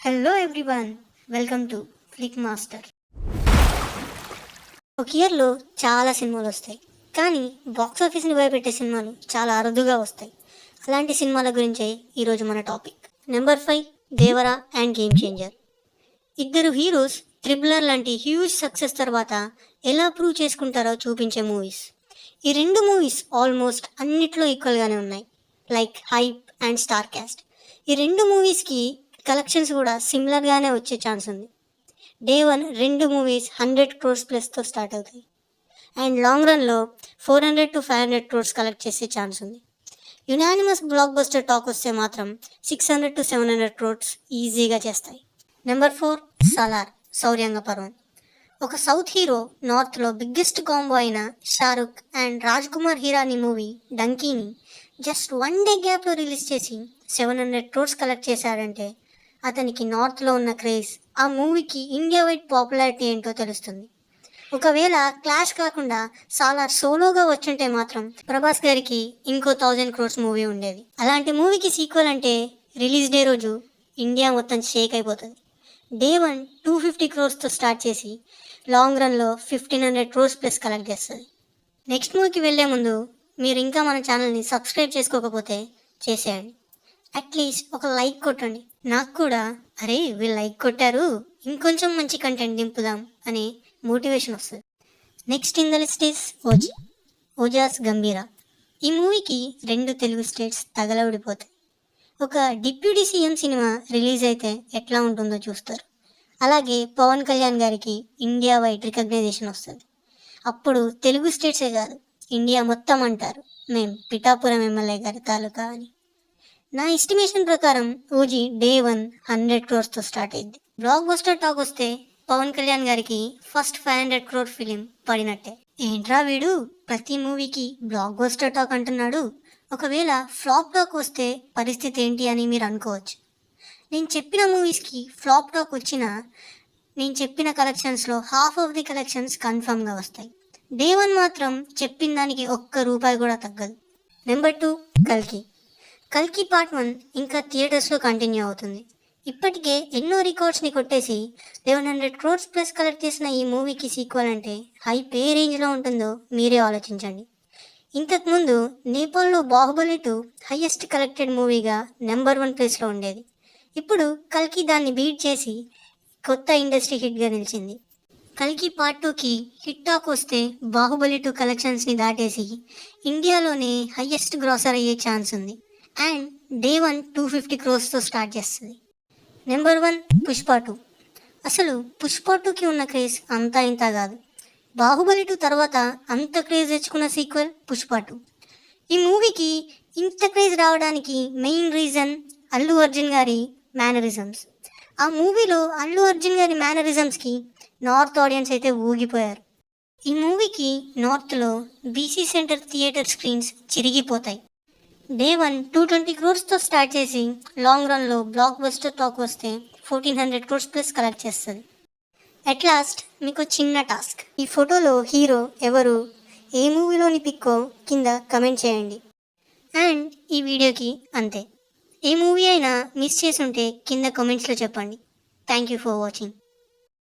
Hello everyone, welcome to flick master. ఒక ఇయర్లో చాలా సినిమాలు వస్తాయి, కానీ బాక్స్ ఆఫీస్ని భయపెట్టే సినిమాలు చాలా అరుదుగా వస్తాయి. అలాంటి సినిమాల గురించే ఈరోజు మన topic. Number 5, Devara and game changer. ఇద్దరు హీరోస్ త్రిబులర్ లాంటి హ్యూజ్ సక్సెస్ తర్వాత ఎలా ప్రూవ్ చేసుకుంటారో చూపించే మూవీస్. ఈ రెండు మూవీస్ ఆల్మోస్ట్ అన్నిట్లో ఈక్వల్గానే ఉన్నాయి, like hype and star cast. ఈ రెండు మూవీస్కి కలెక్షన్స్ కూడా సిమిలర్గానే వచ్చే ఛాన్స్ ఉంది. డే 1 రెండు మూవీస్ 100 crores ప్లస్తో స్టార్ట్ అవుతాయి, అండ్ లాంగ్ రన్లో 400 to 500 crores కలెక్ట్ చేసే ఛాన్స్ ఉంది. యునానిమస్ బ్లాక్ బస్టర్ టాక్ వస్తే మాత్రం 600 to 700 crores ఈజీగా చేస్తాయి. నెంబర్ 4, సలార్ శౌర్యంగ పర్వం. ఒక సౌత్ హీరో నార్త్లో బిగ్గెస్ట్ కాంబో అయిన షారుఖ్ అండ్ రాజ్ కుమార్ హిరానీ మూవీ డంకీని జస్ట్ 1 day గ్యాప్లో రిలీజ్ చేసి 700 crores కలెక్ట్ చేశాడంటే అతనికి నార్త్లో ఉన్న క్రేజ్, ఆ మూవీకి ఇండియా వైడ్ పాపులారిటీ ఏంటో తెలుస్తుంది. ఒకవేళ క్లాష్ కాకుండా సాలార్ సోలోగా వచ్చుంటే మాత్రం ప్రభాస్ గారికి ఇంకో 1000 crores మూవీ ఉండేది. అలాంటి మూవీకి సీక్వెల్ అంటే రిలీజ్ డే రోజు ఇండియా మొత్తం షేక్ అయిపోతుంది. డే 1 250 crores స్టార్ట్ చేసి లాంగ్ రన్లో 1500 crores ప్లస్ కలెక్ట్ చేస్తుంది. నెక్స్ట్ మూవీకి వెళ్లే ముందు మీరు ఇంకా మన ఛానల్ని సబ్స్క్రైబ్ చేసుకోకపోతే చేసేయండి. అట్లీస్ట్ ఒక లైక్ కొట్టండి. నాకు కూడా అరే వీళ్ళు లైక్ కొట్టారు, ఇంకొంచెం మంచి కంటెంట్ దింపుదాం అనే మోటివేషన్ వస్తుంది. Next in the list is Ojas Gambheera. ఈ మూవీకి 2 తెలుగు స్టేట్స్ తగలబడిపోతాయి. ఒక డిప్యూటీ సీఎం సినిమా రిలీజ్ అయితే ఎట్లా ఉంటుందో చూస్తారు. అలాగే పవన్ కళ్యాణ్ గారికి ఇండియా వైడ్ రికగ్నైజేషన్ వస్తుంది. అప్పుడు తెలుగు స్టేట్సే కాదు, ఇండియా మొత్తం అంటారు మేం పిఠాపురం ఎమ్మెల్యే గారి తాలూకా అని. నా ఎస్టిమేషన్ ప్రకారం ఓజీ డే 1 100 crores స్టార్ట్ అయింది. బ్లాక్ బస్టర్ టాక్ వస్తే పవన్ కళ్యాణ్ గారికి ఫస్ట్ 500 crore ఫిలిం పడినట్టే. ఏంట్రా వీడు ప్రతి మూవీకి బ్లాక్ బస్టర్ టాక్ అంటున్నాడు, ఒకవేళ ఫ్లాప్ టాక్ వస్తే పరిస్థితి ఏంటి అని మీరు అనుకోవచ్చు. నేను చెప్పిన మూవీస్కి ఫ్లాప్ టాక్ వచ్చినా నేను చెప్పిన కలెక్షన్స్లో హాఫ్ ఆఫ్ ది కలెక్షన్స్ కన్ఫర్మ్గా వస్తాయి. డే 1 మాత్రం చెప్పిన దానికి ₹1 కూడా తగ్గదు. నెంబర్ 2, కల్కి పార్ట్ 1 ఇంకా థియేటర్స్లో కంటిన్యూ అవుతుంది. ఇప్పటికే ఎన్నో రికార్డ్స్ని కొట్టేసి 1100 crores ప్లస్ కలెక్ట్ చేసిన ఈ మూవీకి సీక్వెల్ అంటే హైప్ ఏ రేంజ్లో ఉంటుందో మీరే ఆలోచించండి. ఇంతకుముందు నేపాల్లో బాహుబలి 2 హైయెస్ట్ కలెక్టెడ్ మూవీగా నెంబర్ 1 ప్లేస్లో ఉండేది. ఇప్పుడు కల్కి దాన్ని బీట్ చేసి కొత్త ఇండస్ట్రీ హిట్గా నిలిచింది. కల్కి పార్ట్ 2కి హిట్ టాక్ వస్తే బాహుబలి 2 కలెక్షన్స్ని దాటేసి ఇండియాలోనే హైయెస్ట్ గ్రాసర్ అయ్యే ఛాన్స్ ఉంది. అండ్ డే 1 250 crores స్టార్ట్ చేస్తుంది. నెంబర్ 1, పుష్ప 2. అసలు పుష్ప 2కి ఉన్న క్రేజ్ అంతా ఇంత కాదు. బాహుబలి 2 తర్వాత అంత క్రేజ్ తెచ్చుకున్న సీక్వెల్ పుష్ప 2. ఈ మూవీకి ఇంత క్రేజ్ రావడానికి మెయిన్ రీజన్ అల్లు అర్జున్ గారి మేనరిజమ్స్. ఆ మూవీలో అల్లు అర్జున్ గారి మేనరిజమ్స్కి నార్త్ ఆడియన్స్ అయితే ఊగిపోయారు. ఈ మూవీకి నార్త్లో బీసీ సెంటర్ థియేటర్ స్క్రీన్స్ చిరిగిపోతాయి. డే 1 220 crores స్టార్ట్ చేసి లాంగ్ రన్లో బ్లాక్ బస్టర్ టాక్ వస్తే 1400 crores ప్లస్ కలెక్ట్ చేస్తుంది. అట్ లాస్ట్ మీకు చిన్న టాస్క్, ఈ ఫోటోలో హీరో ఎవరు, ఏ మూవీలోని పిక్కో కింద కమెంట్ చేయండి. అండ్ ఈ వీడియోకి అంతే. ఏ మూవీ అయినా మిస్ చేసి ఉంటే కింద కామెంట్స్లో చెప్పండి. Thank you for watching.